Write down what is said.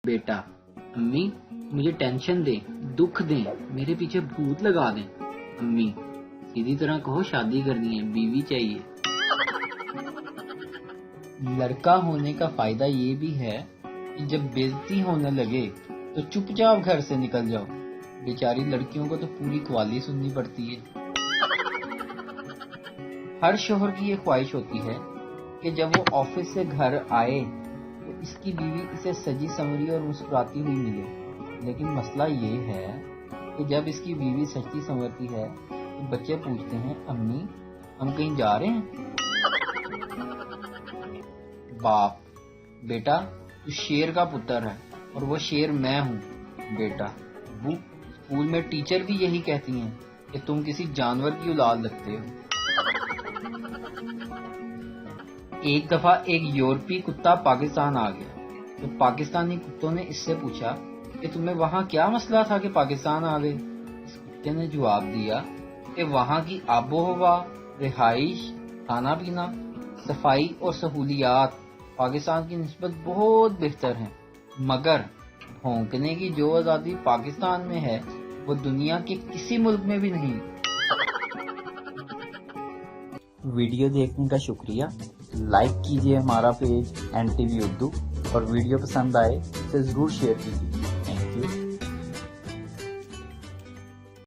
بیٹا امی مجھے ٹینشن دیں، دکھ دیں، میرے پیچھے بھوت لگا دیں۔ امی سیدھی طرح کہو شادی کرنی ہے، بیوی چاہیے۔ لڑکا ہونے کا فائدہ یہ بھی ہے کہ جب بےعزتی ہونے لگے تو چپ چاپ گھر سے نکل جاؤ، بیچاری لڑکیوں کو تو پوری قوالی سننی پڑتی ہے۔ ہر شوہر کی یہ خواہش ہوتی ہے کہ جب وہ آفس سے گھر آئے تو اس کی بیوی اسے سجی سنوری اور مسکراتی ہوئی ملے، لیکن مسئلہ یہ ہے کہ جب اس کی بیوی سجتی سنورتی ہے تو بچے پوچھتے ہیں امی ہم کہیں جا رہے ہیں؟ باپ بیٹا تو شیر کا پتر ہے اور وہ شیر میں ہوں۔ بیٹا ابو اسکول میں ٹیچر بھی یہی کہتی ہیں کہ تم کسی جانور کی اولاد لگتے ہو۔ ایک دفعہ ایک یورپی کتا پاکستان آ گیا تو پاکستانی کتوں نے اس سے پوچھا کہ تمہیں وہاں کیا مسئلہ تھا کہ پاکستان آ گئے؟ اس کتے نے جواب دیا کہ وہاں کی آب و ہوا، رہائش، کھانا پینا، صفائی اور سہولیات پاکستان کی نسبت بہت بہتر ہیں، مگر بھونکنے کی جو آزادی پاکستان میں ہے وہ دنیا کے کسی ملک میں بھی نہیں۔ ویڈیو دیکھنے کا شکریہ۔ لائک کیجیے ہمارا پیج NTV اردو، اور ویڈیو پسند آئے اسے ضرور شیئر کیجیے۔